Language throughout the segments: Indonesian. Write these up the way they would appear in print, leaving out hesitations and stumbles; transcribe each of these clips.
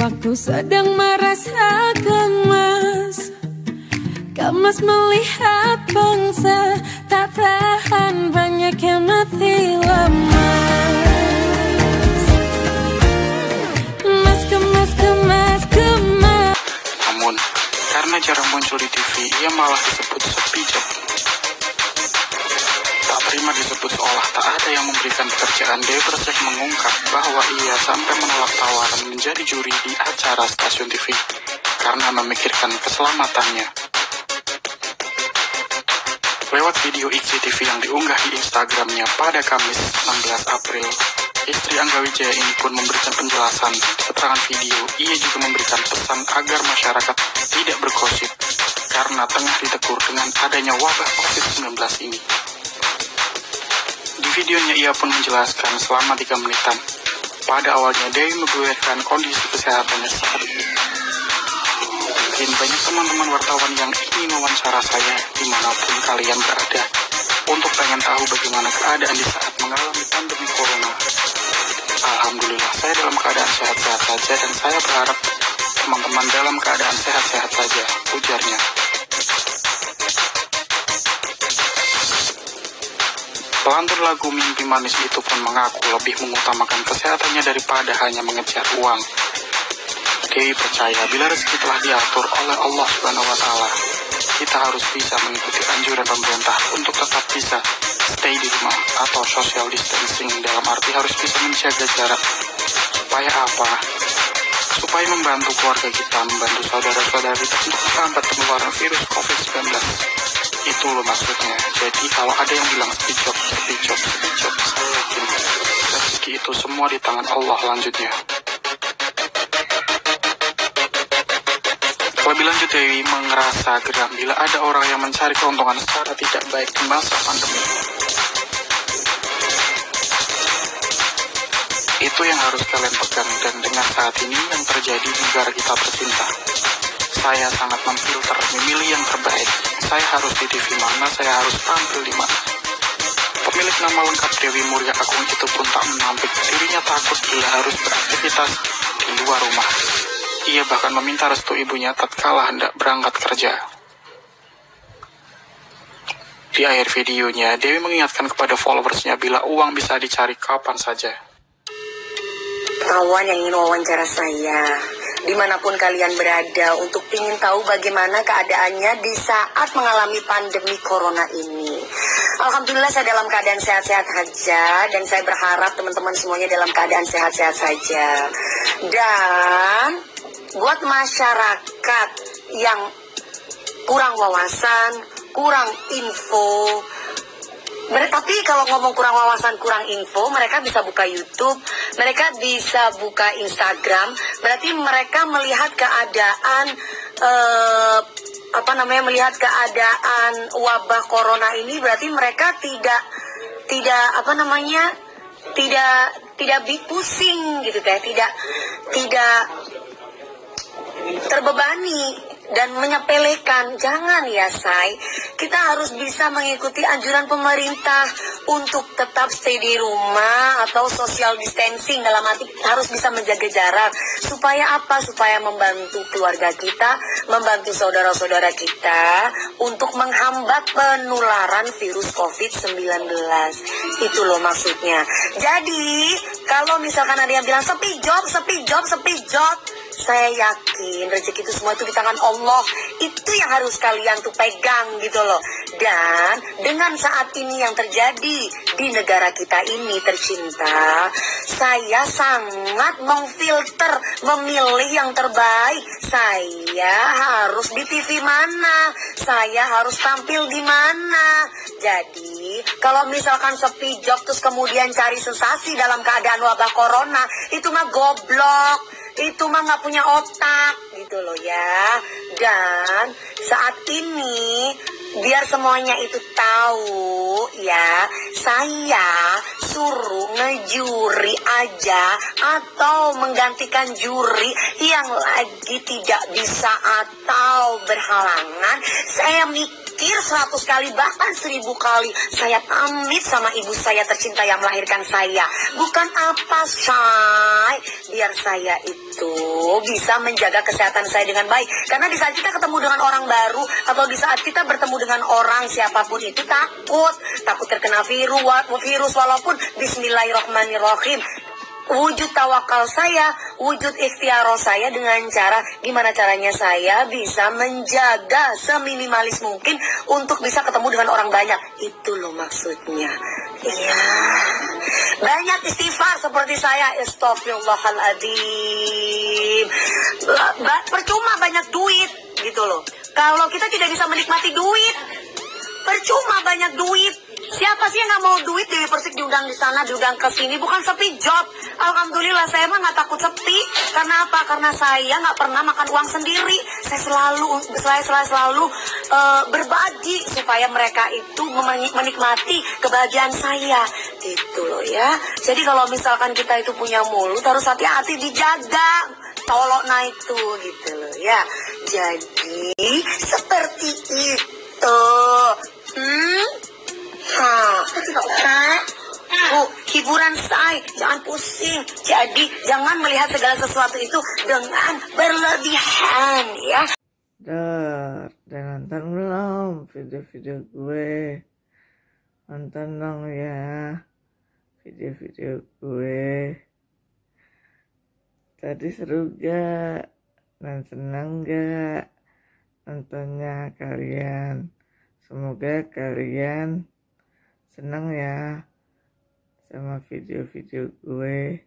Jiwaku sedang merasa gemas, gemas melihat bangsa tak tahan, banyak yang mati lemas. Gemas, gemas, gemas. Namun, karena jarang muncul di TV, ia malah disebut sepi job. Tak terima disebut seolah tak ada yang memberikan pekerjaan, Dewi Persik mengungkap bahwa ia sampai menolak tawaran menjadi juri di acara stasiun TV karena memikirkan keselamatannya. Lewat video IGTV yang diunggah di Instagramnya pada Kamis 16 April, istri Angga Wijaya ini pun memberikan penjelasan. Keterangan video, ia juga memberikan pesan agar masyarakat tidak bergosip karena tengah ditegur dengan adanya wabah COVID-19 ini. Di videonya ia pun menjelaskan selama 3 menitan. Pada awalnya Dewi membeberkan kondisi kesehatannya saat ini. Mungkin banyak teman-teman wartawan yang ingin mewawancara saya dimanapun kalian berada untuk pengen tahu bagaimana keadaan di saat mengalami pandemi corona. Alhamdulillah saya dalam keadaan sehat-sehat saja dan saya berharap teman-teman dalam keadaan sehat-sehat saja, ujarnya. Pelantun lagu Mimpi Manis itu pun mengaku lebih mengutamakan kesehatannya daripada hanya mengejar uang. Dewi percaya bila rezeki telah diatur oleh Allah SWT, kita harus bisa mengikuti anjuran pemerintah untuk tetap bisa stay di rumah atau social distancing, dalam arti harus bisa menjaga jarak. Supaya apa? Supaya membantu keluarga kita, membantu saudara-saudara kita untuk menghambat penularan virus COVID-19. Itu loh maksudnya. Jadi kalau ada yang bilang sepi job, saya yakin rezeki itu semua di tangan Allah, lanjutnya. Lebih lanjut, Dewi merasa geram bila ada orang yang mencari keuntungan secara tidak baik di masa pandemi. Itu yang harus kalian pegang, dan dengan saat ini yang terjadi di negara kita tercinta, saya sangat memfilter, memilih yang terbaik. Saya harus di TV mana, saya harus tampil di mana. Pemilik nama lengkap Dewi Muria Agung itu pun tak menampik dirinya takut bila harus beraktivitas di luar rumah. Ia bahkan meminta restu ibunya tatkala hendak berangkat kerja. Di akhir videonya, Dewi mengingatkan kepada followersnya bila uang bisa dicari kapan saja. Kawan yang ingin wawancara saya, dimanapun kalian berada, untuk ingin tahu bagaimana keadaannya di saat mengalami pandemi corona ini. Alhamdulillah saya dalam keadaan sehat-sehat saja, dan saya berharap teman-teman semuanya dalam keadaan sehat-sehat saja. Dan buat masyarakat yang kurang wawasan, kurang info, tapi kalau ngomong kurang wawasan, kurang info, mereka bisa buka YouTube, mereka bisa buka Instagram. Berarti mereka melihat keadaan melihat keadaan wabah corona ini, berarti mereka tidak pusing gitu, tidak terbebani dan menyepelekan. Jangan ya say, kita harus bisa mengikuti anjuran pemerintah untuk tetap stay di rumah atau social distancing, dalam arti harus bisa menjaga jarak. Supaya apa? Supaya membantu keluarga kita, membantu saudara-saudara kita untuk menghambat penularan virus COVID-19. Itu loh maksudnya. Jadi kalau misalkan ada yang bilang sepi job, saya yakin rezeki itu semua itu di tangan Allah. Itu yang harus kalian tuh pegang gitu loh. Dan dengan saat ini yang terjadi di negara kita ini tercinta, saya sangat memfilter, memilih yang terbaik. Saya harus di TV mana, saya harus tampil di mana. Jadi kalau misalkan sepi job terus kemudian cari sensasi dalam keadaan wabah corona, itu mah goblok, itu mah nggak punya otak gitu loh ya. Dan saat ini biar semuanya itu tahu ya, saya suruh ngejuri aja atau menggantikan juri yang lagi tidak bisa atau berhalangan. Saya mikir uzkir 100 kali, bahkan 1000 kali. Saya pamit sama ibu saya tercinta yang melahirkan saya. Bukan apa, Say, biar saya itu bisa menjaga kesehatan saya dengan baik. Karena di saat kita ketemu dengan orang baru, atau di saat kita bertemu dengan orang siapapun itu, takut terkena virus, walaupun bismillahirrahmanirrahim. Wujud tawakal saya, wujud ikhtiar saya dengan cara gimana caranya saya bisa menjaga seminimalis mungkin untuk bisa ketemu dengan orang banyak. Itu loh maksudnya. Iya. Banyak istighfar seperti saya. Astagfirullahaladzim. Percuma banyak duit gitu loh. Kalau kita tidak bisa menikmati duit, percuma banyak duit. Siapa sih yang nggak mau duit? Dewi Persik diundang di sana, diundang ke sini, bukan sepi job. Alhamdulillah saya mah nggak takut sepi. Karena apa? Karena saya nggak pernah makan uang sendiri. Saya selalu berbagi supaya mereka itu menikmati kebahagiaan saya. Gitu loh ya. Jadi kalau misalkan kita itu punya mulut, harus hati-hati dijaga. Toloknya itu gitu loh ya. Jadi seperti itu. Hiburan saya, jangan pusing. Jadi jangan melihat segala sesuatu itu dengan berlebihan ya. Udah nonton belum video-video gue? Nonton dong ya video-video gue. Tadi seru gak? Dan senang gak nontonnya kalian? Semoga kalian senang ya sama video-video gue.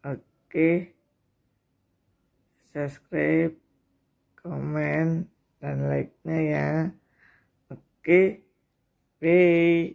Oke, subscribe, komen, dan like-nya ya. Oke, bye.